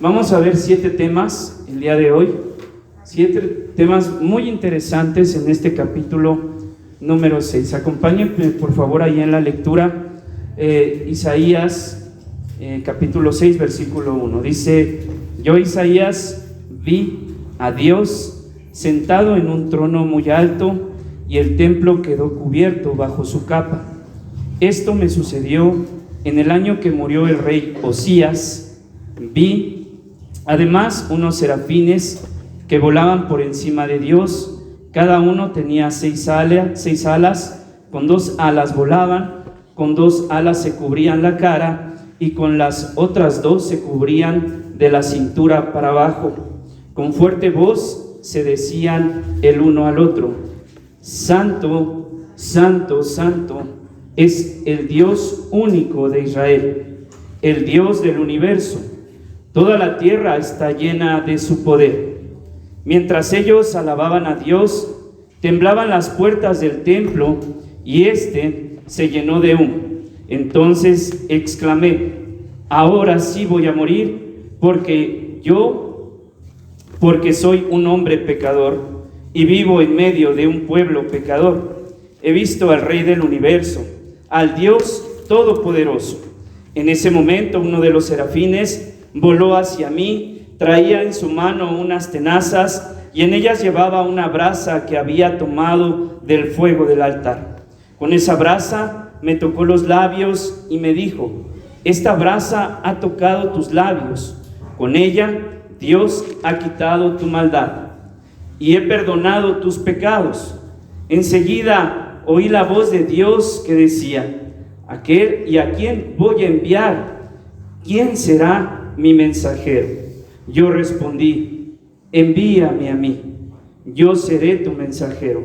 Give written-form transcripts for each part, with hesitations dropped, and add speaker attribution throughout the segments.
Speaker 1: Vamos a ver 7 temas el día de hoy, 7 temas muy interesantes en este capítulo número 6. Acompáñenme por favor ahí en la lectura, Isaías capítulo 6 versículo 1. Dice: yo, Isaías, vi a Dios sentado en un trono muy alto, y el templo quedó cubierto bajo su capa. Esto me sucedió en el año que murió el rey Osías. Vi además unos serafines que volaban por encima de Dios. Cada uno tenía 6 alas, con 2 alas volaban, con 2 alas se cubrían la cara, y con las otras 2 se cubrían de la cintura para abajo. Con fuerte voz se decían el uno al otro: Santo, Santo, Santo es el Dios único de Israel, el Dios del universo. Toda la tierra está llena de su poder. Mientras ellos alababan a Dios, temblaban las puertas del templo, y éste se llenó de humo. Entonces exclamé: ahora sí voy a morir, porque soy un hombre pecador y vivo en medio de un pueblo pecador. He visto al Rey del universo, al Dios todopoderoso. En ese momento uno de los serafines voló hacia mí, traía en su mano unas tenazas, y en ellas llevaba una brasa que había tomado del fuego del altar. Con esa brasa me tocó los labios y me dijo: esta brasa ha tocado tus labios, con ella Dios ha quitado tu maldad y he perdonado tus pecados. Enseguida oí la voz de Dios que decía: aquel y a quién voy a enviar, ¿quién será mi mensajero? Yo respondí: envíame a mí, yo seré tu mensajero.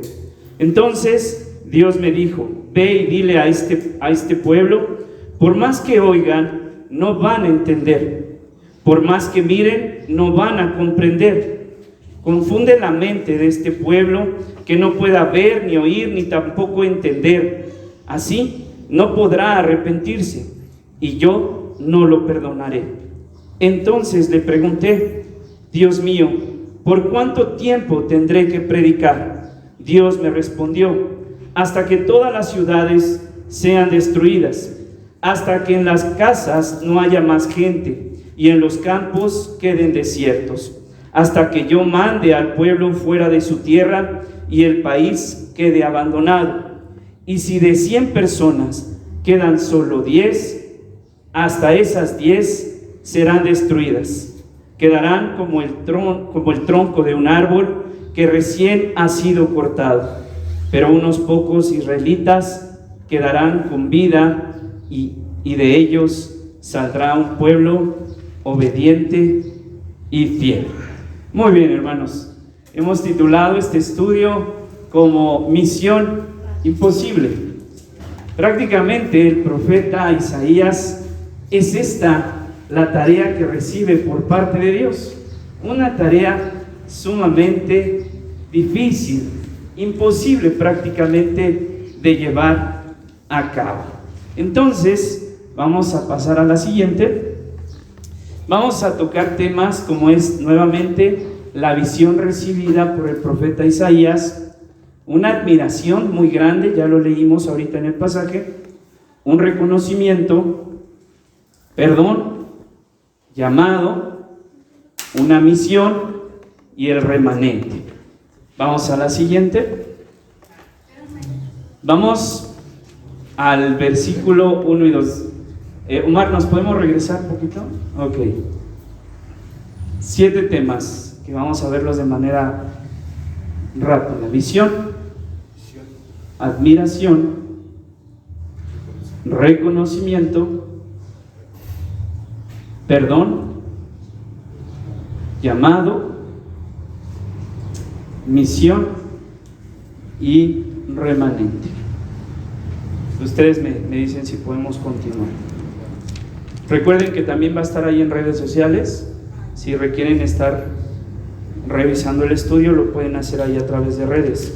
Speaker 1: Entonces Dios me dijo: ve y dile a este pueblo, por más que oigan, no van a entender, por más que miren, no van a comprender. Confunde la mente de este pueblo, que no pueda ver, ni oír, ni tampoco entender. Así no podrá arrepentirse, y yo no lo perdonaré. Entonces le pregunté: Dios mío, ¿por cuánto tiempo tendré que predicar? Dios me respondió: hasta que todas las ciudades sean destruidas, hasta que en las casas no haya más gente y en los campos queden desiertos, hasta que yo mande al pueblo fuera de su tierra y el país quede abandonado. Y si de 100 personas quedan solo 10, hasta esas 10 serán destruidas. Quedarán como el tronco de un árbol que recién ha sido cortado. Pero unos pocos israelitas quedarán con vida, y de ellos saldrá un pueblo obediente y fiel. Muy bien, hermanos, hemos titulado este estudio como Misión Imposible. Prácticamente el profeta Isaías, es esta la tarea que recibe por parte de Dios, una tarea sumamente difícil, imposible prácticamente de llevar a cabo. Entonces vamos a pasar a la siguiente. Vamos a tocar temas como es nuevamente la visión recibida por el profeta Isaías, una admiración muy grande, ya lo leímos ahorita en el pasaje, un reconocimiento, perdón, llamado, una misión y el remanente. Vamos a la siguiente. Vamos al versículo 1 y 2. Omar, ¿nos podemos regresar un poquito? Ok. 7 temas que vamos a verlos de manera rápida: visión, admiración, reconocimiento, perdón, llamado, misión y remanente. Ustedes me dicen si podemos continuar. Recuerden que también va a estar ahí en redes sociales. Si requieren estar revisando el estudio, lo pueden hacer ahí a través de redes.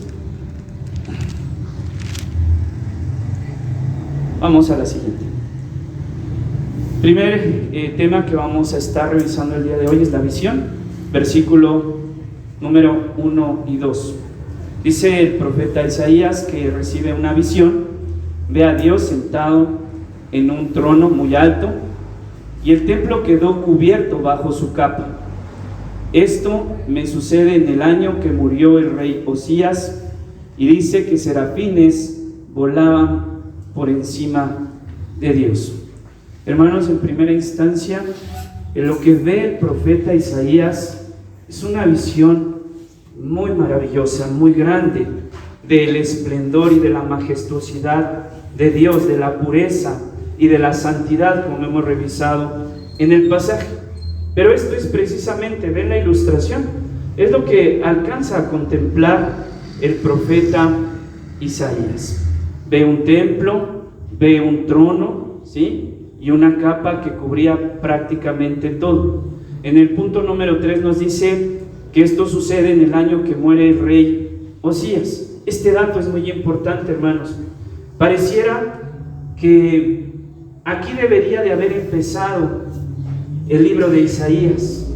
Speaker 1: Vamos a la siguiente. Primer tema que vamos a estar revisando el día de hoy es la visión, versículo número 1 y 2. Dice el profeta Isaías que recibe una visión, ve a Dios sentado en un trono muy alto y el templo quedó cubierto bajo su capa. Esto me sucede en el año que murió el rey Osías, y dice que serafines volaban por encima de Dios. Hermanos, en primera instancia, en lo que ve el profeta Isaías es una visión muy maravillosa, muy grande, del esplendor y de la majestuosidad de Dios, de la pureza y de la santidad, como hemos revisado en el pasaje. Pero esto es precisamente, ven la ilustración, es lo que alcanza a contemplar el profeta Isaías. Ve un templo, ve un trono, ¿sí?, y una capa que cubría prácticamente todo. En el punto número 3 nos dice que esto sucede en el año que muere el rey Osías. Este dato es muy importante, hermanos. Pareciera que aquí debería de haber empezado el libro de Isaías,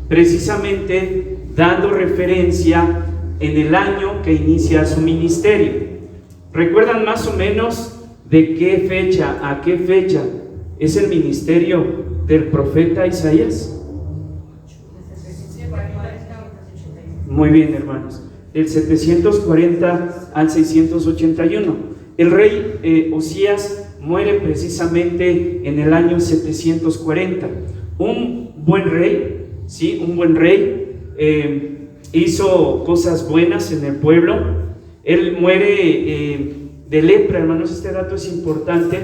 Speaker 1: precisamente dando referencia en el año que inicia su ministerio. ¿Recuerdan más o menos de qué fecha a qué fecha es el ministerio del profeta Isaías? Muy bien, hermanos, del 740 al 681. El rey Osías muere precisamente en el año 740. Un buen rey, ¿sí? Un buen rey, hizo cosas buenas en el pueblo. Él muere de lepra, hermanos, este dato es importante.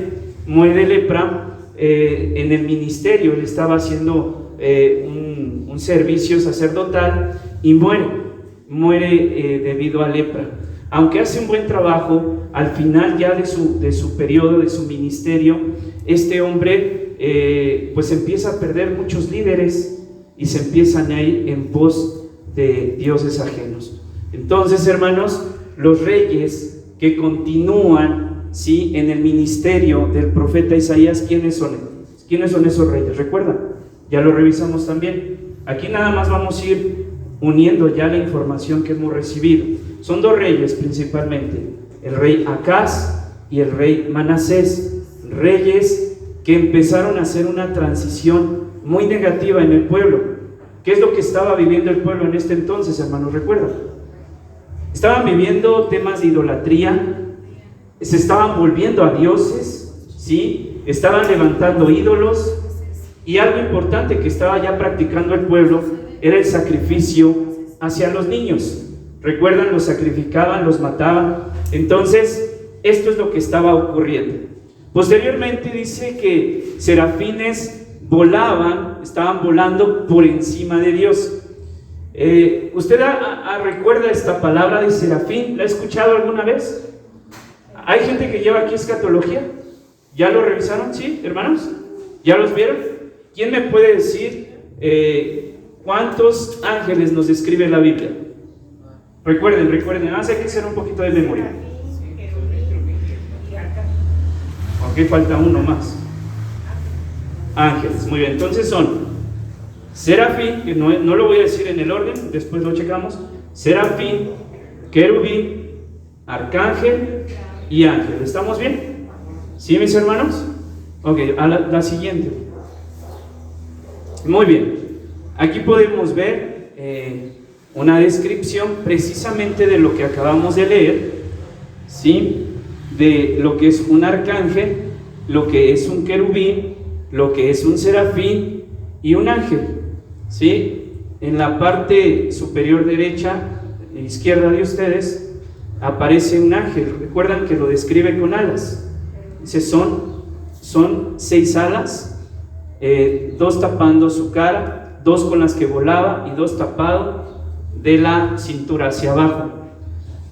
Speaker 1: Muere de lepra en el ministerio. Él estaba haciendo un servicio sacerdotal y muere debido a lepra. Aunque hace un buen trabajo, al final ya de su periodo, de su ministerio, este hombre pues empieza a perder muchos líderes y se empiezan a ir en pos de dioses ajenos. Entonces, hermanos, los reyes que continúan, ¿sí?, en el ministerio del profeta Isaías, ¿quiénes son? ¿Quiénes son esos reyes? ¿Recuerdan? Ya lo revisamos también. Aquí nada más vamos a ir uniendo ya la información que hemos recibido. Son dos reyes principalmente, el rey Acaz y el rey Manasés, reyes que empezaron a hacer una transición muy negativa en el pueblo. ¿Qué es lo que estaba viviendo el pueblo en este entonces, hermanos? ¿Recuerdan? Estaban viviendo temas de idolatría, se estaban volviendo a dioses, ¿sí? Estaban levantando ídolos, y algo importante que estaba ya practicando el pueblo era el sacrificio hacia los niños. ¿Recuerdan? Los sacrificaban, los mataban. Entonces, esto es lo que estaba ocurriendo. Posteriormente dice que serafines estaban volando por encima de Dios. ¿Usted recuerda esta palabra de serafín? ¿La ha escuchado alguna vez? ¿Hay gente que lleva aquí escatología? ¿Ya lo revisaron? ¿Sí, hermanos? ¿Ya los vieron? ¿Quién me puede decir cuántos ángeles nos describe la Biblia? Recuerden, hay que hacer un poquito de memoria. Ok, falta uno más. Ángeles, muy bien. Entonces son serafín, que no lo voy a decir en el orden, después lo checamos. Serafín, querubín, arcángel y ángel. ¿Estamos bien? ¿Sí, mis hermanos? Ok, a la siguiente. Muy bien. Aquí podemos ver una descripción precisamente de lo que acabamos de leer, ¿sí? De lo que es un arcángel, lo que es un querubín, lo que es un serafín y un ángel, ¿sí? En la parte superior derecha e izquierda de ustedes aparece un ángel. Recuerdan que lo describe con alas. Dice, son 6 alas, 2 tapando su cara, 2 con las que volaba y 2 tapado de la cintura hacia abajo.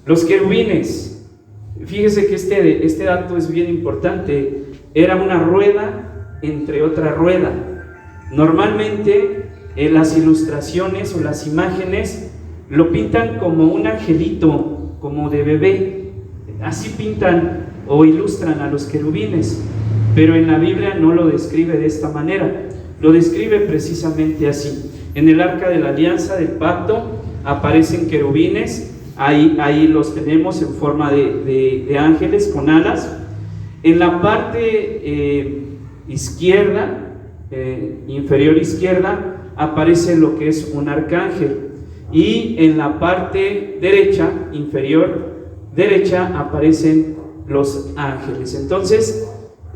Speaker 1: Los querubines, fíjese que este dato es bien importante. Era una rueda entre otra rueda. Normalmente en las ilustraciones o las imágenes lo pintan como un angelito, como de bebé. Así pintan o ilustran a los querubines. pero en la Biblia no lo describe de esta manera, lo describe precisamente así. En el arca de la alianza del pacto aparecen querubines, ahí los tenemos en forma de ángeles con alas. En la parte izquierda, inferior izquierda, aparece lo que es un arcángel, y en la parte derecha, inferior derecha, aparecen los ángeles. Entonces,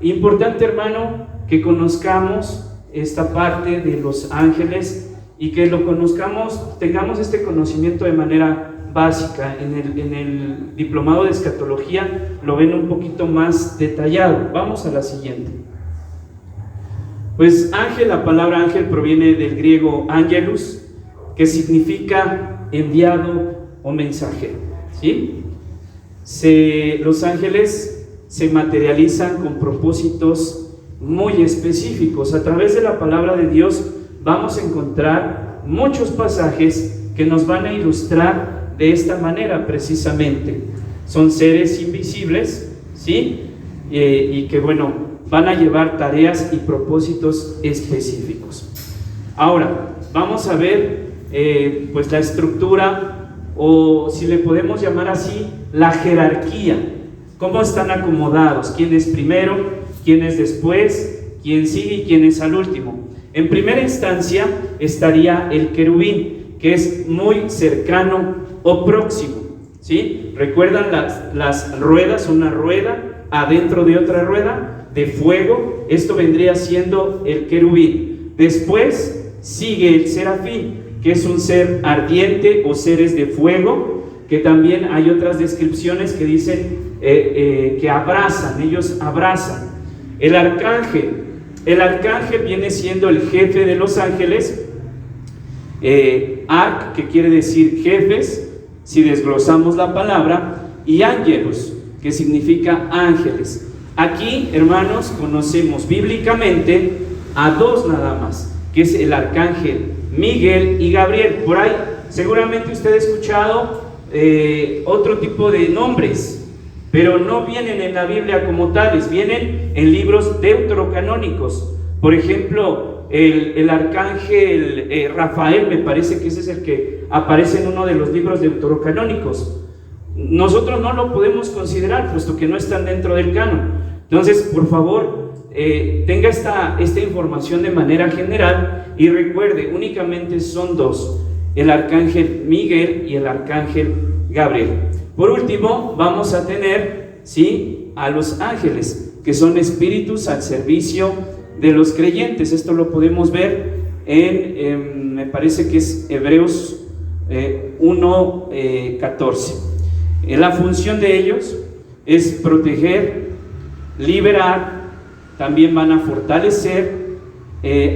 Speaker 1: importante, hermano, que conozcamos esta parte de los ángeles y que lo conozcamos, tengamos este conocimiento de manera básica. En el diplomado de escatología lo ven un poquito más detallado. Vamos a la siguiente. Pues ángel, la palabra ángel proviene del griego angelus, que significa enviado o mensajero, ¿sí? Los ángeles se materializan con propósitos muy específicos. A través de la palabra de Dios vamos a encontrar muchos pasajes que nos van a ilustrar de esta manera precisamente. Son seres invisibles, ¿sí? Y que, bueno, van a llevar tareas y propósitos específicos. Ahora, vamos a ver pues la estructura, o si le podemos llamar así, la jerarquía. ¿Cómo están acomodados? ¿Quién es primero? ¿Quién es después? ¿Quién sigue y quién es al último? En primera instancia estaría el querubín, que es muy cercano o próximo, ¿sí? ¿Recuerdan las ruedas? Una rueda adentro de otra rueda de fuego. Esto vendría siendo el querubín. Después sigue el serafín, que es un ser ardiente o seres de fuego, que también hay otras descripciones que dicen que abrazan, ellos abrazan. El arcángel viene siendo el jefe de los ángeles. Arc, que quiere decir jefes, si desglosamos la palabra, y ángelos, que significa ángeles. Aquí, hermanos, conocemos bíblicamente a dos nada más, que es el arcángel Miguel y Gabriel. Por ahí seguramente usted ha escuchado otro tipo de nombres, pero no vienen en la Biblia como tales, vienen en libros deuterocanónicos. Por ejemplo, el arcángel Rafael, me parece que ese es el que aparece en uno de los libros deuterocanónicos. Nosotros no lo podemos considerar, puesto que no están dentro del canon. Entonces, por favor, tenga esta información de manera general, y recuerde, únicamente son dos: el arcángel Miguel y el arcángel Gabriel. Por último, vamos a tener, ¿sí?, a los ángeles, que son espíritus al servicio de los creyentes. Esto lo podemos ver me parece que es Hebreos 1:14. La función de ellos es proteger, liberar, también van a fortalecer,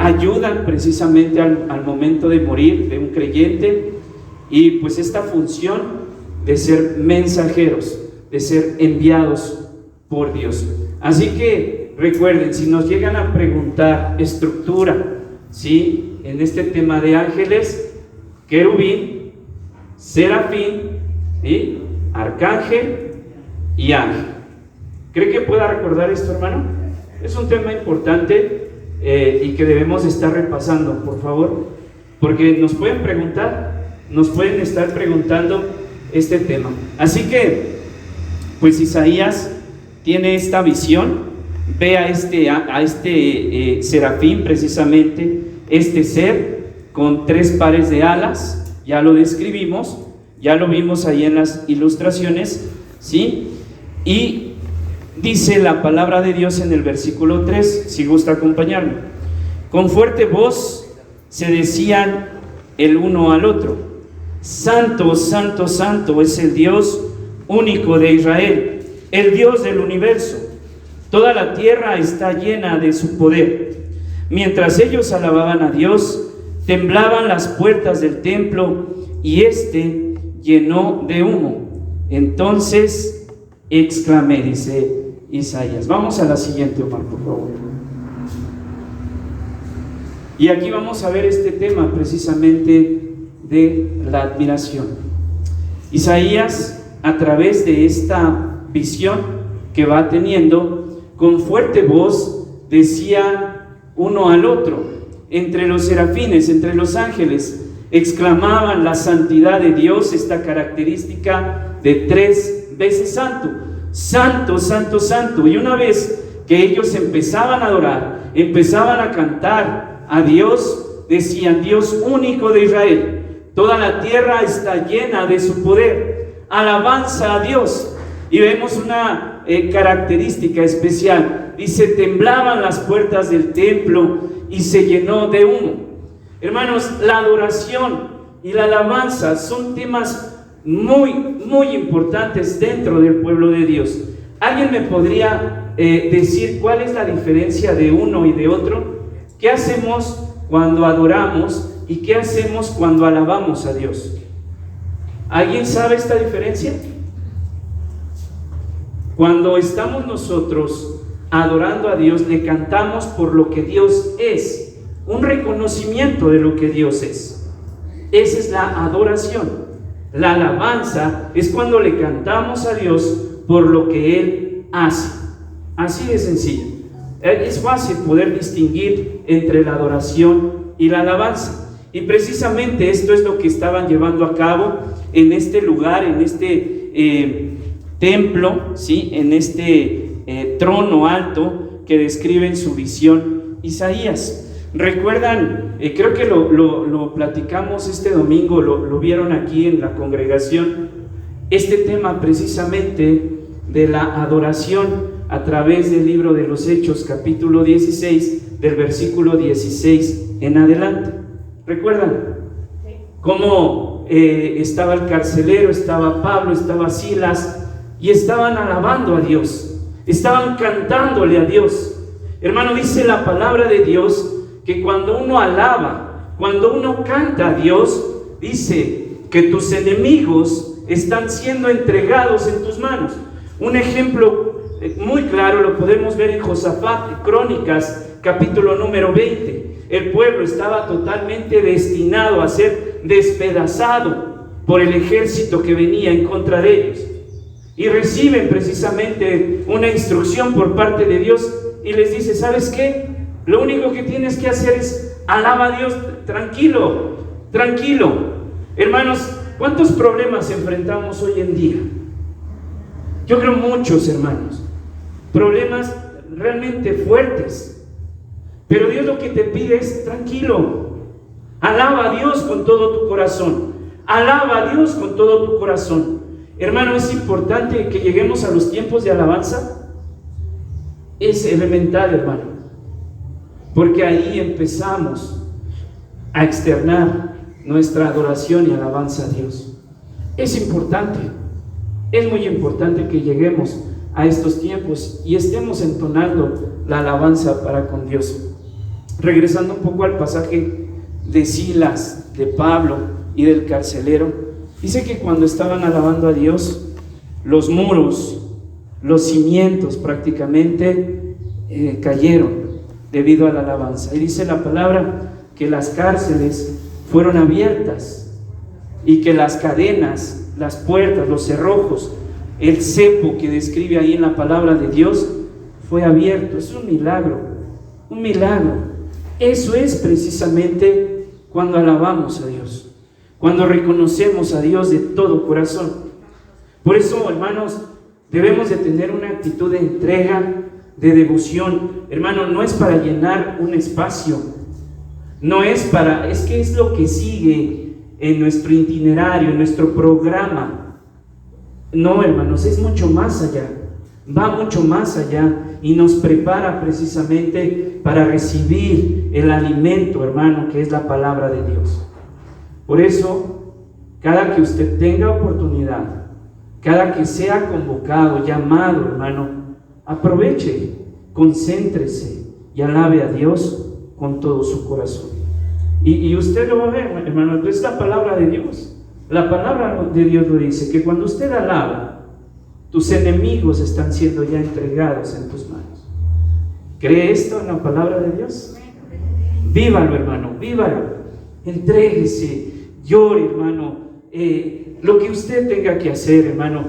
Speaker 1: ayudan precisamente al momento de morir de un creyente, y pues esta función de ser mensajeros, de ser enviados por Dios. Así que recuerden, si nos llegan a preguntar estructura, ¿sí?, en este tema de ángeles: querubín, serafín, ¿sí?, arcángel y ángel. ¿Cree que pueda recordar esto, hermano? Es un tema importante y que debemos estar repasando, por favor, porque nos pueden estar preguntando este tema. Así que, pues Isaías tiene esta visión, ve a este serafín, precisamente este ser con 3 pares de alas. Ya lo describimos, ya lo vimos ahí en las ilustraciones, ¿sí? Y dice la palabra de Dios en el versículo 3, si gusta acompañarme: con fuerte voz se decían el uno al otro: Santo, santo, santo es el Dios único de Israel, el Dios del universo. Toda la tierra está llena de su poder. Mientras ellos alababan a Dios, temblaban las puertas del templo y éste llenó de humo. Entonces exclamé, dice Isaías. Vamos a la siguiente, Omar, por favor. Y aquí vamos a ver este tema precisamente de la admiración. Isaías, a través de esta visión que va teniendo, con fuerte voz decían uno al otro, entre los serafines, entre los ángeles, exclamaban la santidad de Dios, esta característica de 3 veces santo, santo, santo, santo. Y una vez que ellos empezaban a adorar, empezaban a cantar a Dios, decían: Dios único de Israel, toda la tierra está llena de su poder, alabanza a Dios. Y vemos una característica especial, dice: temblaban las puertas del templo y se llenó de humo. Hermanos, la adoración y la alabanza son temas muy, muy importantes dentro del pueblo de Dios. ¿Alguien me podría decir cuál es la diferencia de uno y de otro? ¿Qué hacemos cuando adoramos y qué hacemos cuando alabamos a Dios? ¿Alguien sabe esta diferencia? Cuando estamos nosotros adorando a Dios, le cantamos por lo que Dios es, un reconocimiento de lo que Dios es. Esa es la adoración. La alabanza es cuando le cantamos a Dios por lo que Él hace. Así de sencillo. Es fácil poder distinguir entre la adoración y la alabanza. Y precisamente esto es lo que estaban llevando a cabo en este lugar, en este templo, ¿sí? En este trono alto que describe en su visión Isaías. ¿Recuerdan? Creo que lo platicamos este domingo, lo vieron aquí en la congregación, este tema precisamente de la adoración a través del libro de los Hechos, capítulo 16, del versículo 16 en adelante. ¿Recuerdan? Cómo estaba el carcelero, estaba Pablo, estaba Silas, y estaban alabando a Dios, estaban cantándole a Dios. Hermano, dice la palabra de Dios que cuando uno alaba, cuando uno canta a Dios, dice que tus enemigos están siendo entregados en tus manos. Un ejemplo muy claro lo podemos ver en Josafat, Crónicas, capítulo número 20. El pueblo estaba totalmente destinado a ser despedazado por el ejército que venía en contra de ellos. Y reciben precisamente una instrucción por parte de Dios y les dice: ¿sabes qué? Lo único que tienes que hacer es alaba a Dios, tranquilo, tranquilo. Hermanos, ¿cuántos problemas enfrentamos hoy en día? Yo creo muchos, hermanos, problemas realmente fuertes. Pero Dios lo que te pide es tranquilo. Alaba a Dios con todo tu corazón. Alaba a Dios con todo tu corazón. Hermano, es importante que lleguemos a los tiempos de alabanza. Es elemental, hermano, porque ahí empezamos a externar nuestra adoración y alabanza a Dios. Es importante, es muy importante que lleguemos a estos tiempos y estemos entonando la alabanza para con Dios. Regresando un poco al pasaje de Silas, de Pablo y del carcelero, dice que cuando estaban alabando a Dios, los muros, los cimientos prácticamente cayeron debido a la alabanza. Y dice la palabra que las cárceles fueron abiertas y que las cadenas, las puertas, los cerrojos, el cepo que describe ahí en la palabra de Dios fue abierto. Es un milagro, un milagro. Eso es precisamente cuando alabamos a Dios, cuando reconocemos a Dios de todo corazón. Por eso, hermanos, debemos de tener una actitud de entrega, de devoción. Hermano, no es para llenar un espacio, no es para, es que es lo que sigue en nuestro itinerario, en nuestro programa. No, hermanos, es mucho más allá, va mucho más allá y nos prepara precisamente para recibir el alimento, hermano, que es la palabra de Dios. Por eso, cada que usted tenga oportunidad, cada que sea convocado, llamado, hermano, aproveche, concéntrese y alabe a Dios con todo su corazón. Y usted lo va a ver, hermano, es la palabra de Dios. La palabra de Dios lo dice, que cuando usted alaba, tus enemigos están siendo ya entregados en tus manos. ¿Cree esto en la palabra de Dios? Vívalo, hermano, vívalo. Entréguese, llore, hermano, lo que usted tenga que hacer, hermano,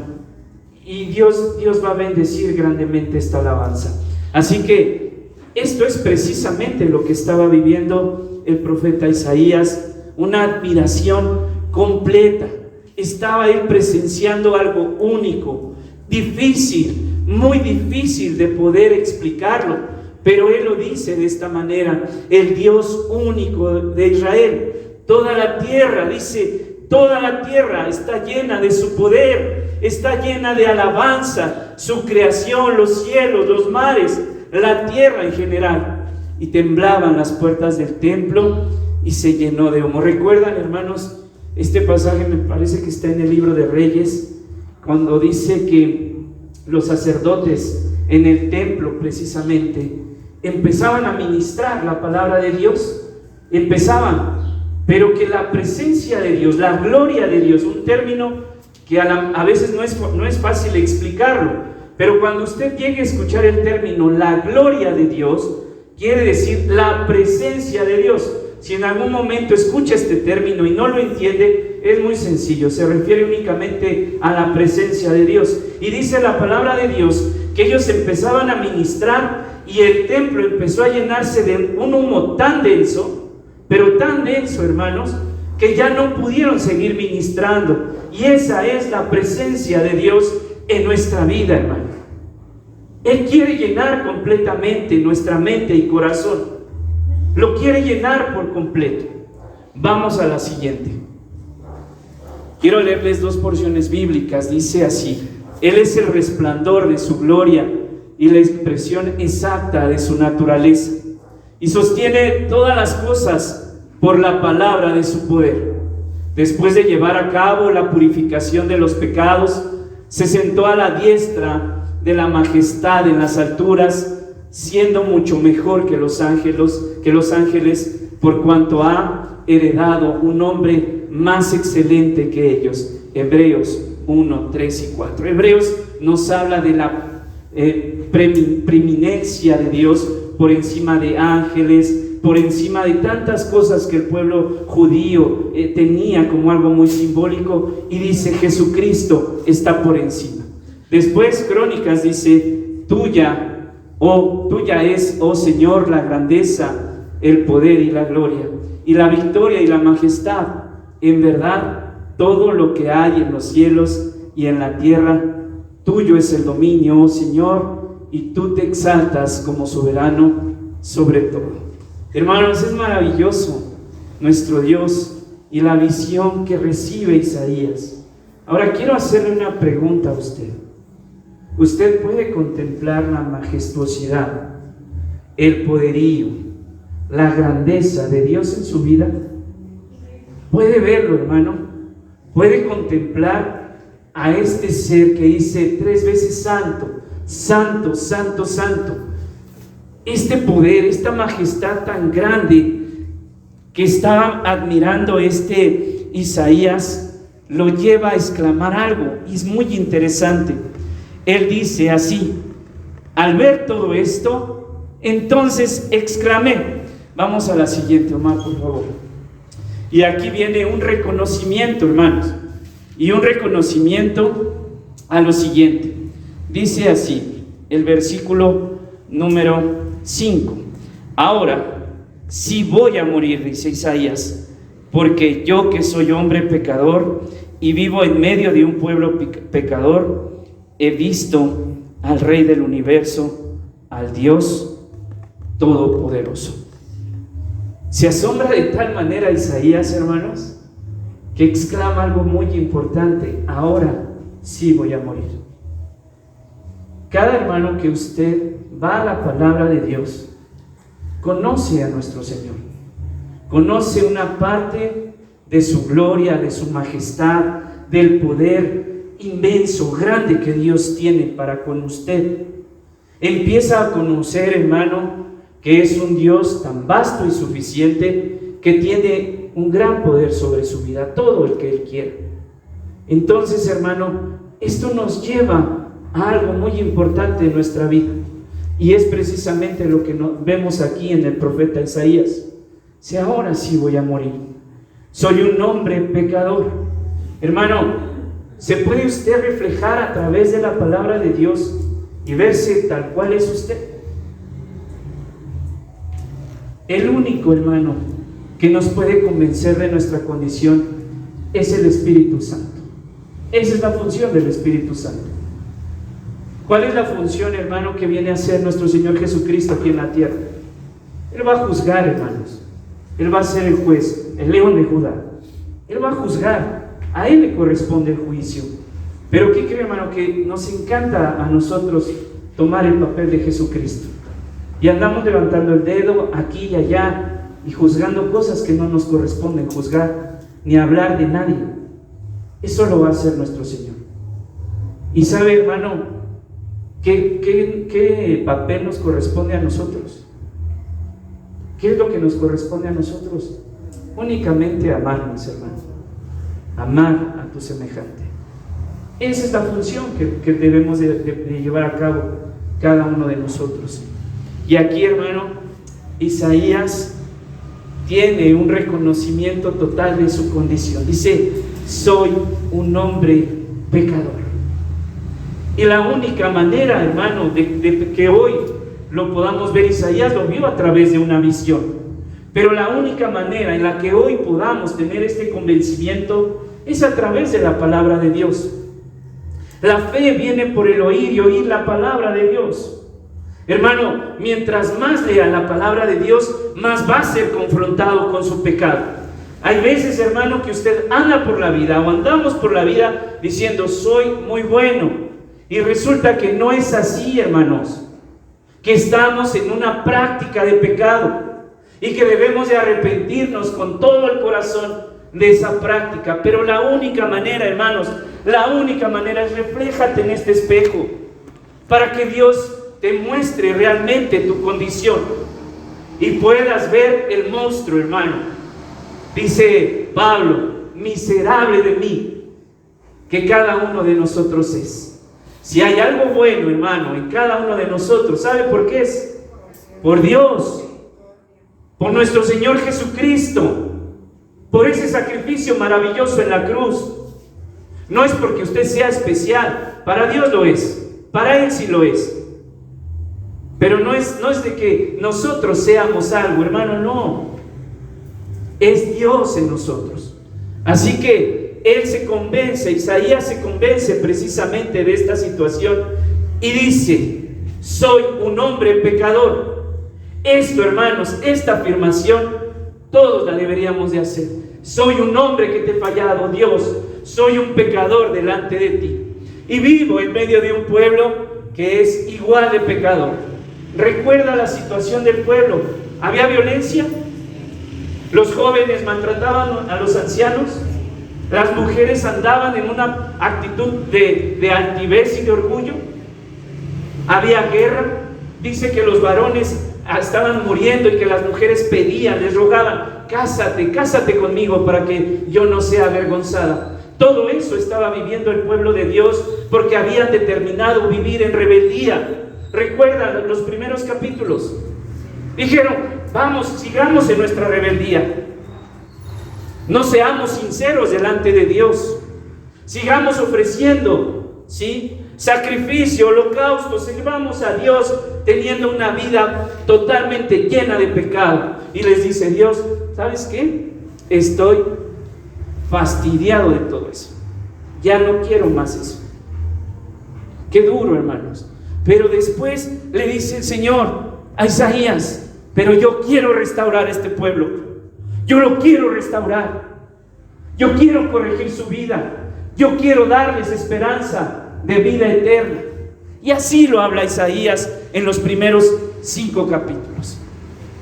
Speaker 1: y Dios va a bendecir grandemente esta alabanza. Así que esto es precisamente lo que estaba viviendo el profeta Isaías, una admiración completa. Estaba él presenciando algo único, difícil, muy difícil de poder explicarlo, pero él lo dice de esta manera: el Dios único de Israel, toda la tierra, dice, toda la tierra está llena de su poder, está llena de alabanza, su creación, los cielos, los mares, la tierra en general. Y temblaban las puertas del templo y se llenó de humo. ¿Recuerdan, hermanos? Este pasaje me parece que está en el libro de Reyes, cuando dice que los sacerdotes en el templo precisamente empezaban a ministrar la palabra de Dios, pero que la presencia de Dios, la gloria de Dios, un término que a veces no es fácil explicarlo, pero cuando usted llegue a escuchar el término la gloria de Dios, quiere decir la presencia de Dios. Si en algún momento escucha este término y no lo entiende, es muy sencillo, se refiere únicamente a la presencia de Dios. Y dice la palabra de Dios que ellos empezaban a ministrar y el templo empezó a llenarse de un humo tan denso, pero tan denso, hermanos, que ya no pudieron seguir ministrando. Y esa es la presencia de Dios en nuestra vida, hermano. Él quiere llenar completamente nuestra mente y corazón. Lo quiere llenar por completo. Vamos a la siguiente. Quiero leerles 2 porciones bíblicas. Dice así: Él es el resplandor de su gloria y la expresión exacta de su naturaleza, y sostiene todas las cosas por la palabra de su poder. Después de llevar a cabo la purificación de los pecados, se sentó a la diestra de la majestad en las alturas, siendo mucho mejor que los ángeles, por cuanto ha heredado un nombre más excelente que ellos. Hebreos 1, 3 y 4. Hebreos nos habla de la preeminencia de Dios por encima de ángeles, por encima de tantas cosas que el pueblo judío tenía como algo muy simbólico, y dice: Jesucristo está por encima. Después Crónicas dice: tuya es, oh Señor, la grandeza, el poder y la gloria, y la victoria y la majestad. En verdad, todo lo que hay en los cielos y en la tierra, tuyo es el dominio, oh Señor, y tú te exaltas como soberano sobre todo. Hermanos, es maravilloso nuestro Dios y la visión que recibe Isaías. Ahora quiero hacerle una pregunta a usted. ¿Usted puede contemplar la majestuosidad, el poderío, la grandeza de Dios en su vida? ¿Puede verlo, hermano? ¿Puede contemplar a este ser que dice 3 veces santo, santo, santo, santo? Este poder, esta majestad tan grande que estaba admirando Isaías, lo lleva a exclamar algo, y es muy interesante. Él dice así: al ver todo esto, entonces exclamé. Vamos a la siguiente, Omar, por favor. Y aquí viene un reconocimiento, hermanos, y un reconocimiento a lo siguiente. Dice así, el versículo número 5: ahora sí voy a morir, dice Isaías, porque yo, que soy hombre pecador y vivo en medio de un pueblo pecador, he visto al Rey del universo, al Dios Todopoderoso. Se asombra de tal manera Isaías, hermanos, que exclama algo muy importante: ahora sí voy a morir. Cada hermano que usted va a la palabra de Dios, conoce a nuestro Señor, conoce una parte de su gloria, de su majestad, del poder inmenso, grande que Dios tiene para con usted. Empieza a conocer, hermano, que es un Dios tan vasto y suficiente, que tiene un gran poder sobre su vida, todo el que Él quiere. Entonces, hermano, esto nos lleva a algo muy importante en nuestra vida, y es precisamente lo que vemos aquí en el profeta Isaías. Si ahora sí voy a morir, soy un hombre pecador. Hermano, ¿se puede usted reflejar a través de la palabra de Dios y verse tal cual es usted? El único, hermano, que nos puede convencer de nuestra condición es el Espíritu Santo. Esa es la función del Espíritu Santo. ¿Cuál es la función, hermano, que viene a hacer nuestro Señor Jesucristo aquí en la tierra? Él va a juzgar, hermanos. Él va a ser el juez, el león de Judá. Él va a juzgar. A Él le corresponde el juicio. Pero ¿qué cree, hermano? Que nos encanta a nosotros tomar el papel de Jesucristo. Y andamos levantando el dedo aquí y allá y juzgando cosas que no nos corresponden juzgar, ni hablar de nadie. Eso lo va a hacer nuestro Señor. Y sabe, hermano, ¿qué papel nos corresponde a nosotros? ¿Qué es lo que nos corresponde a nosotros? Únicamente amarnos, hermano. Amar a tu semejante. Esa es la función que debemos de llevar a cabo cada uno de nosotros. Y aquí, hermano, Isaías tiene un reconocimiento total de su condición. Dice: soy un hombre pecador. Y la única manera, hermano, de que hoy lo podamos ver, Isaías lo vio a través de una visión, pero la única manera en la que hoy podamos tener este convencimiento es a través de la palabra de Dios. La fe viene por el oír y oír la palabra de Dios. Hermano, mientras más lea la palabra de Dios, más va a ser confrontado con su pecado. Hay veces, hermano, que usted anda por la vida o andamos por la vida diciendo: soy muy bueno, y resulta que no es así, hermanos, que estamos en una práctica de pecado y que debemos de arrepentirnos con todo el corazón de esa práctica. Pero la única manera, hermanos, la única manera es: refléjate en este espejo para que Dios te muestre realmente tu condición y puedas ver el monstruo, hermano. Dice Pablo: miserable de mí, que cada uno de nosotros es. Si hay algo bueno, hermano, en cada uno de nosotros, ¿sabe por qué es? Por Dios, por nuestro Señor Jesucristo, por ese sacrificio maravilloso en la cruz. No es porque usted sea especial, para Dios lo es, para Él sí lo es. Pero no es de que nosotros seamos algo, hermano, no. Es Dios en nosotros. Así que Él se convence, Isaías se convence precisamente de esta situación y dice: soy un hombre pecador. Esto, hermanos, esta afirmación todos la deberíamos de hacer. Soy un hombre que te he fallado, Dios. Soy un pecador delante de ti. Y vivo en medio de un pueblo que es igual de pecador. Recuerda la situación del pueblo. ¿Había violencia? Los jóvenes maltrataban a los ancianos. Las mujeres andaban en una actitud de altivez y de orgullo. Había guerra. Dice que los varones estaban muriendo y que las mujeres pedían, les rogaban: cásate conmigo para que yo no sea avergonzada. Todo eso estaba viviendo el pueblo de Dios porque habían determinado vivir en rebeldía. Recuerdan los primeros capítulos. Dijeron: vamos, sigamos en nuestra rebeldía. No seamos sinceros delante de Dios. Sigamos ofreciendo, ¿sí?, sacrificio, holocausto. Sirvamos a Dios teniendo una vida totalmente llena de pecado. Y les dice Dios: ¿sabes qué? Estoy fastidiado de todo eso. Ya no quiero más eso. Qué duro, hermanos. Pero después le dice el Señor a Isaías: pero yo quiero restaurar este pueblo. Yo lo quiero restaurar. Yo quiero corregir su vida. Yo quiero darles esperanza de vida eterna. Y así lo habla Isaías en los primeros 5 capítulos.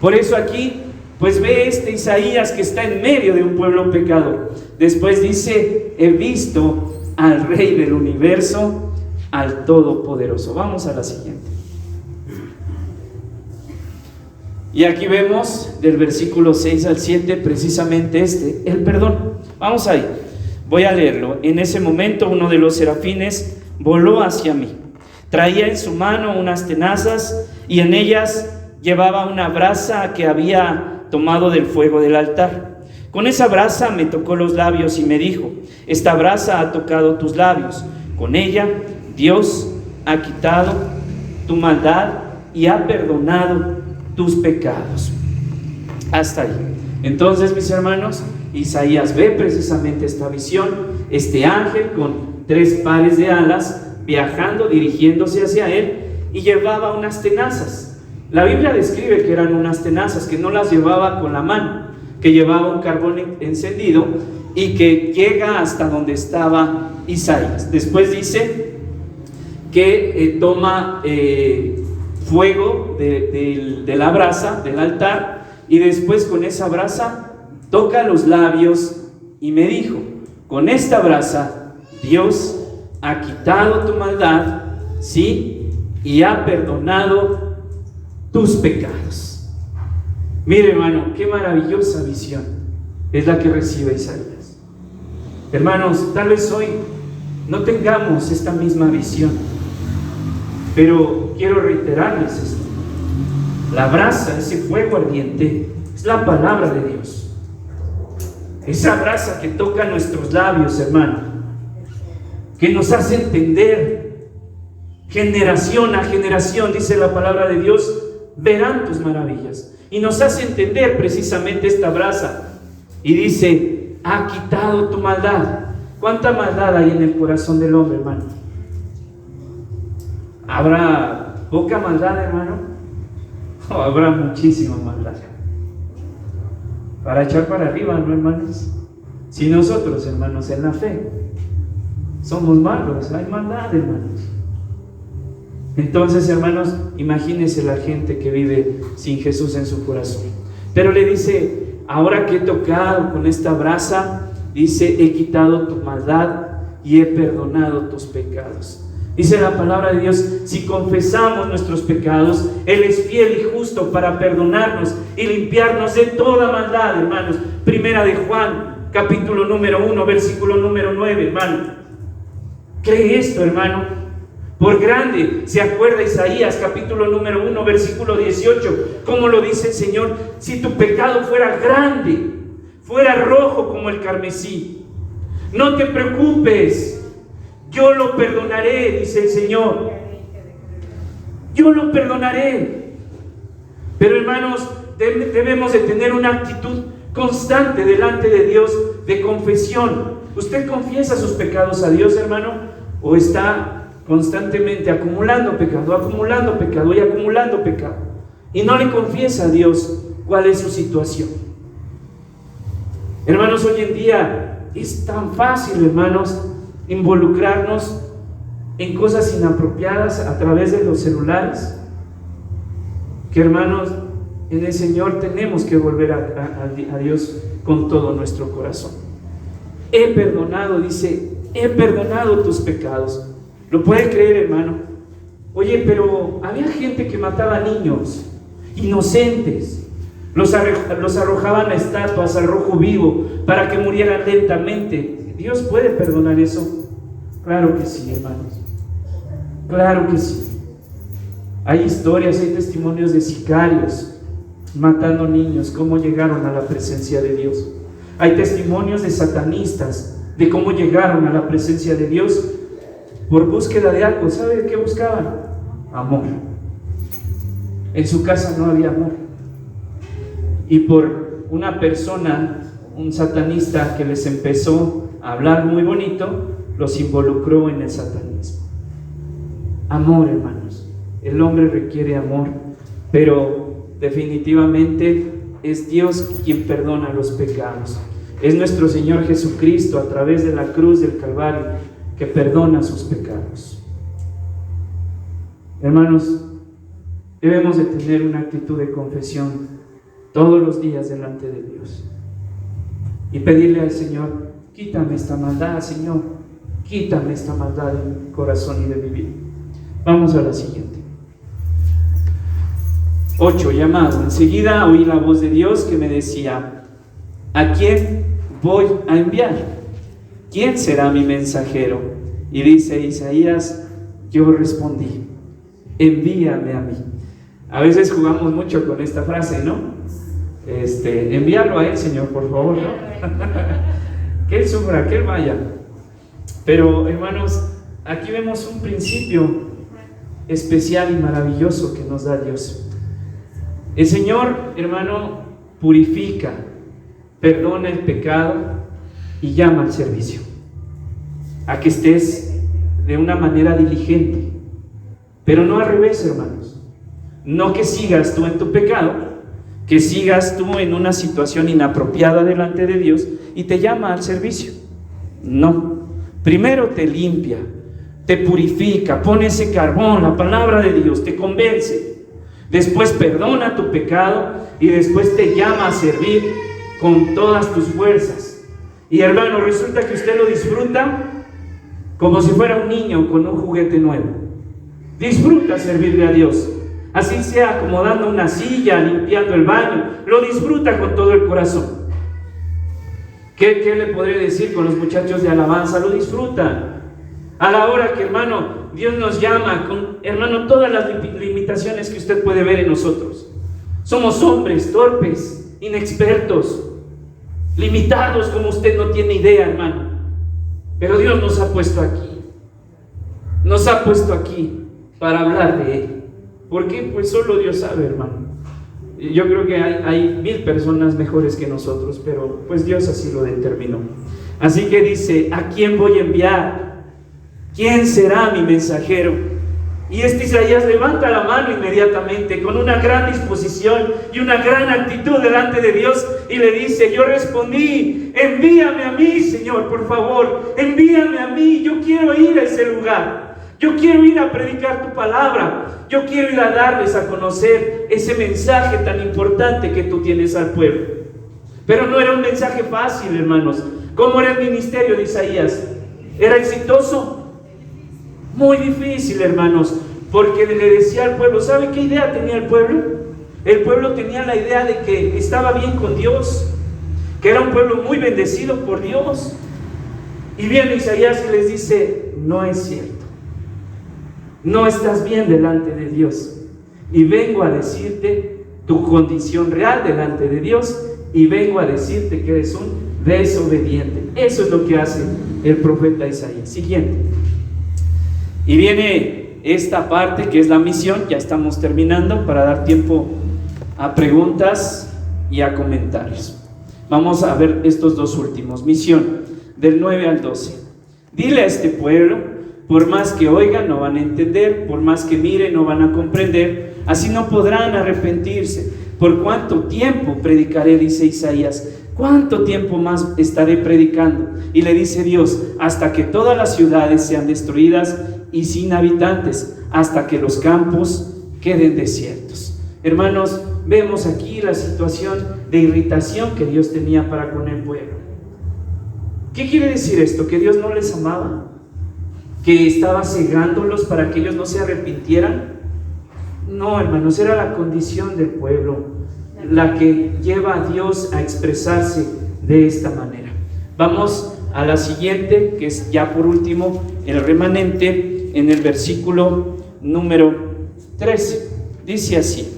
Speaker 1: Por eso aquí, pues ve Isaías que está en medio de un pueblo pecador. Después dice: he visto al Rey del universo, al Todopoderoso. Vamos a la siguiente. Y aquí vemos del versículo 6 al 7 precisamente el perdón. Vamos ahí, voy a leerlo. En ese momento uno de los serafines voló hacia mí. Traía en su mano unas tenazas y en ellas llevaba una brasa que había tomado del fuego del altar. Con esa brasa me tocó los labios y me dijo: esta brasa ha tocado tus labios. Con ella Dios ha quitado tu maldad y ha perdonado tus pecados. Hasta ahí. Entonces, mis hermanos, Isaías ve precisamente esta visión, este ángel con 3 pares de alas viajando, dirigiéndose hacia él, y llevaba unas tenazas. La Biblia describe que eran unas tenazas, que no las llevaba con la mano, que llevaba un carbón encendido y que llega hasta donde estaba Isaías. Después dice que toma fuego de la brasa del altar, y después con esa brasa toca los labios y me dijo: con esta brasa Dios ha quitado tu maldad, ¿sí? Y ha perdonado tus pecados. Mire, hermano, qué maravillosa visión es la que recibe Isaías. Hermanos, tal vez hoy no tengamos esta misma visión, pero quiero reiterarles esto. La brasa, ese fuego ardiente, es la palabra de Dios. Esa brasa que toca nuestros labios, hermano, que nos hace entender, generación a generación, dice la palabra de Dios, verán tus maravillas. Y nos hace entender precisamente esta brasa. Y dice: ha quitado tu maldad. ¿Cuánta maldad hay en el corazón del hombre, hermano? ¿Habrá poca maldad, hermano? ¿O habrá muchísima maldad? Para echar para arriba, ¿no, hermanos? Si nosotros, hermanos, en la fe somos malos, hay maldad, hermanos. Entonces, hermanos, imagínense la gente que vive sin Jesús en su corazón. Pero le dice: ahora que he tocado con esta brasa, dice, he quitado tu maldad y he perdonado tus pecados. Dice la palabra de Dios: si confesamos nuestros pecados, Él es fiel y justo para perdonarnos y limpiarnos de toda maldad, hermanos. Primera de Juan, capítulo número 1, versículo número 9, hermano. ¿Cree esto, hermano? Por grande, se acuerda Isaías, capítulo número 1, versículo 18, como lo dice el Señor: si tu pecado fuera grande, fuera rojo como el carmesí, no te preocupes, yo lo perdonaré, dice el Señor. Yo lo perdonaré. Pero, hermanos, debemos de tener una actitud constante delante de Dios de confesión. ¿Usted confiesa sus pecados a Dios, hermano? ¿O está constantemente acumulando pecado y acumulando pecado, y no le confiesa a Dios cuál es su situación? Hermanos, hoy en día es tan fácil, hermanos, involucrarnos en cosas inapropiadas a través de los celulares, que, hermanos, en el Señor tenemos que volver a Dios con todo nuestro corazón. He perdonado, dice, he perdonado tus pecados. ¿Lo puede creer, hermano? Oye, pero había gente que mataba niños inocentes, los arrojaban a estatuas, al rojo vivo, para que murieran lentamente. ¿Dios puede perdonar eso? Claro que sí, hermanos. Claro que sí. Hay historias, hay testimonios de sicarios matando niños, cómo llegaron a la presencia de Dios. Hay testimonios de satanistas, de cómo llegaron a la presencia de Dios por búsqueda de algo. ¿Sabe qué buscaban? Amor. En su casa no había amor, y por una persona, un satanista que les empezó a hablar muy bonito, los involucró en el satanismo. Amor, hermanos. El hombre requiere amor, pero definitivamente es Dios quien perdona los pecados. Es nuestro Señor Jesucristo, a través de la cruz del Calvario, que perdona sus pecados. Hermanos, debemos de tener una actitud de confesión todos los días delante de Dios y pedirle al Señor: quítame esta maldad, Señor, quítame esta maldad de mi corazón y de mi vida. Vamos a la siguiente. 8, llamado. Enseguida oí la voz de Dios que me decía: ¿a quién voy a enviar? ¿Quién será mi mensajero? Y dice Isaías: yo respondí: envíame a mí. A veces jugamos mucho con esta frase, ¿no? Envíalo a Él, Señor, por favor, ¿no? Que Él sufra, que Él vaya. Pero, hermanos, aquí vemos un principio especial y maravilloso que nos da Dios. El Señor, hermano, purifica, perdona el pecado y llama al servicio. A que estés de una manera diligente, pero no al revés, hermanos. No que sigas tú en tu pecado, que sigas tú en una situación inapropiada delante de Dios y te llama al servicio. No, primero te limpia, te purifica, pone ese carbón, la palabra de Dios, te convence. Después perdona tu pecado y después te llama a servir con todas tus fuerzas. Y hermano, resulta que usted lo disfruta como si fuera un niño con un juguete nuevo. Disfruta servirle a Dios, así sea acomodando una silla, limpiando el baño, lo disfruta con todo el corazón. ¿Qué le podré decir con los muchachos de alabanza? Lo disfrutan. A la hora que, hermano, Dios nos llama, hermano, todas las limitaciones que usted puede ver en nosotros. Somos hombres torpes, inexpertos, limitados como usted no tiene idea, hermano. Pero Dios nos ha puesto aquí. Nos ha puesto aquí para hablar de Él. ¿Por qué? Pues solo Dios sabe, hermano. Yo creo que hay 1000 personas mejores que nosotros, pero pues Dios así lo determinó. Así que dice, ¿a quién voy a enviar? ¿Quién será mi mensajero? Y Isaías levanta la mano inmediatamente con una gran disposición y una gran actitud delante de Dios y le dice, yo respondí, envíame a mí, Señor, por favor, envíame a mí, yo quiero ir a ese lugar, yo quiero ir a predicar tu palabra, yo quiero ir a darles a conocer ese mensaje tan importante que tú tienes al pueblo. Pero no era un mensaje fácil, hermanos. ¿Cómo era el ministerio de Isaías? ¿Era exitoso? Muy difícil, hermanos, porque le decía al pueblo, ¿sabe qué idea tenía el pueblo? El pueblo tenía la idea de que estaba bien con Dios, que era un pueblo muy bendecido por Dios. Y viene Isaías y les dice, no es cierto, no estás bien delante de Dios, y vengo a decirte tu condición real delante de Dios, y vengo a decirte que eres un desobediente. Eso es lo que hace el profeta Isaías. Siguiente. Y viene esta parte que es la misión. Ya estamos terminando para dar tiempo a preguntas y a comentarios. Vamos a ver estos dos últimos. Misión, del 9 al 12. Dile a este pueblo, por más que oigan no van a entender, por más que miren no van a comprender, así no podrán arrepentirse. ¿Por cuánto tiempo predicaré? Dice Isaías. ¿Cuánto tiempo más estaré predicando? Y le dice Dios, hasta que todas las ciudades sean destruidas y sin habitantes, hasta que los campos queden desiertos. Hermanos, vemos aquí la situación de irritación que Dios tenía para con el pueblo. ¿Qué quiere decir esto? ¿Que Dios no les amaba? ¿Que estaba cegándolos para que ellos no se arrepintieran? No, hermanos, era la condición del pueblo la que lleva a Dios a expresarse de esta manera. Vamos a la siguiente, que es ya por último el remanente, en el versículo número 13. Dice así: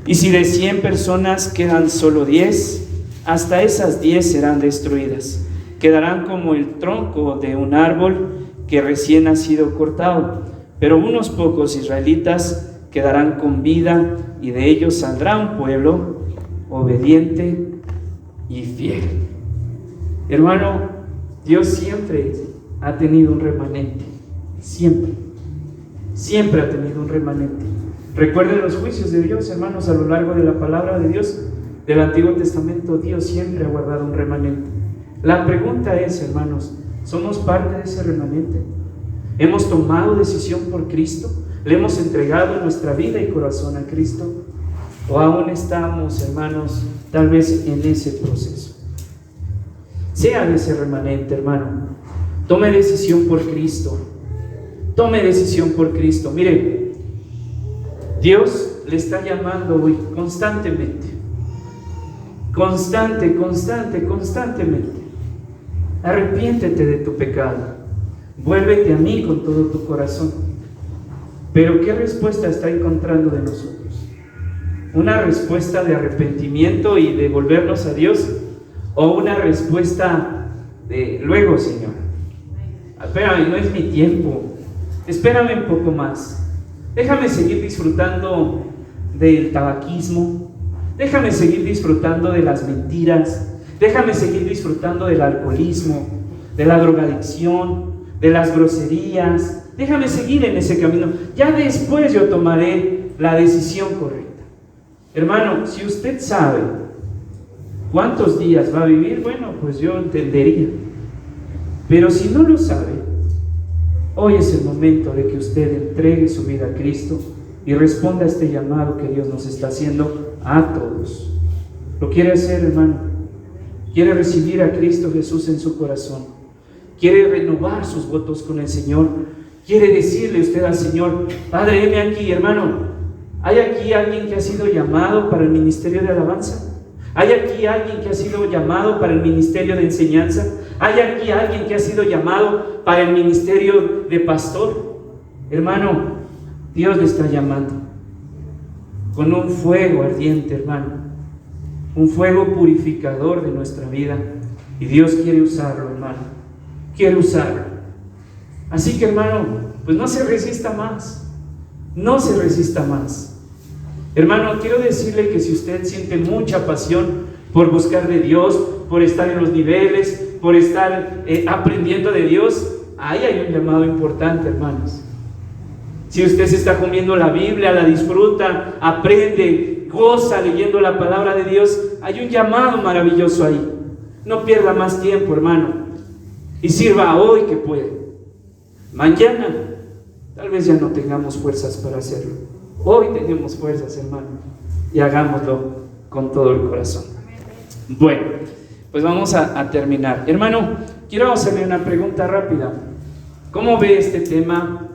Speaker 1: y si de 100 personas quedan solo 10, hasta esas 10 serán destruidas. Quedarán como el tronco de un árbol que recién ha sido cortado. Pero unos pocos israelitas quedarán con vida, y de ellos saldrá un pueblo obediente y fiel. Hermano, Dios siempre ha tenido un remanente. Siempre ha tenido un remanente. Recuerden los juicios de Dios, hermanos, a lo largo de la palabra de Dios del Antiguo Testamento. Dios siempre ha guardado un remanente. La pregunta es, hermanos, ¿somos parte de ese remanente? ¿Hemos tomado decisión por Cristo? ¿Le hemos entregado nuestra vida y corazón a Cristo? ¿O aún estamos, hermanos, tal vez en ese proceso? Sea de ese remanente, hermano. Tome decisión por Cristo. Tome decisión por Cristo. Mire, Dios le está llamando hoy constantemente. Constantemente. Arrepiéntete de tu pecado. Vuélvete a mí con todo tu corazón. Pero ¿qué respuesta está encontrando de nosotros? ¿Una respuesta de arrepentimiento y de volvernos a Dios? ¿O una respuesta de luego, Señor? Espérame, no es mi tiempo. Espérame un poco más. Déjame seguir disfrutando del tabaquismo. Déjame seguir disfrutando de las mentiras. Déjame seguir disfrutando del alcoholismo, de la drogadicción, de las groserías. Déjame seguir en ese camino. Ya después yo tomaré la decisión correcta. Hermano, si usted sabe cuántos días va a vivir, bueno, pues yo entendería. Pero si no lo sabe, hoy es el momento de que usted entregue su vida a Cristo y responda a este llamado que Dios nos está haciendo a todos. ¿Lo quiere hacer, hermano? ¿Quiere recibir a Cristo Jesús en su corazón? ¿Quiere renovar sus votos con el Señor? ¿Quiere decirle usted al Señor: Padre, heme aquí, hermano? ¿Hay aquí alguien que ha sido llamado para el ministerio de alabanza? ¿Hay aquí alguien que ha sido llamado para el ministerio de enseñanza? ¿Hay aquí alguien que ha sido llamado para el ministerio de pastor? Hermano, Dios le está llamando con un fuego ardiente, hermano, un fuego purificador de nuestra vida, y Dios quiere usarlo, hermano, quiere usarlo. Así que, hermano, pues no se resista más, no se resista más. Hermano, quiero decirle que si usted siente mucha pasión por buscar de Dios, por estar en los niveles, por estar aprendiendo de Dios, ahí hay un llamado importante, hermanos. Si usted se está comiendo la Biblia, la disfruta, aprende, goza leyendo la palabra de Dios, hay un llamado maravilloso ahí. No pierda más tiempo, hermano, y sirva hoy que puede. Mañana tal vez ya no tengamos fuerzas para hacerlo. Hoy tenemos fuerzas, hermano, y hagámoslo con todo el corazón. Bueno, pues vamos a terminar. Hermano, quiero hacerle una pregunta rápida. ¿Cómo ve este tema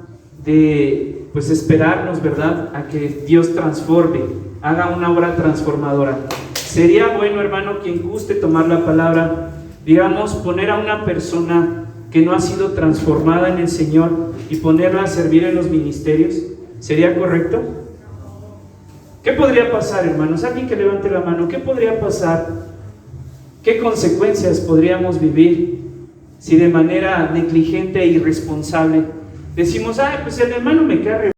Speaker 1: de, pues, esperarnos, verdad, a que Dios transforme, haga una obra transformadora? Sería bueno, hermano, quien guste tomar la palabra, digamos, poner a una persona que no ha sido transformada en el Señor y ponerla a servir en los ministerios. ¿Sería correcto? ¿Qué podría pasar, hermanos? Alguien que levante la mano. ¿Qué podría pasar? ¿Qué consecuencias podríamos vivir si de manera negligente e irresponsable decimos: pues el hermano me cae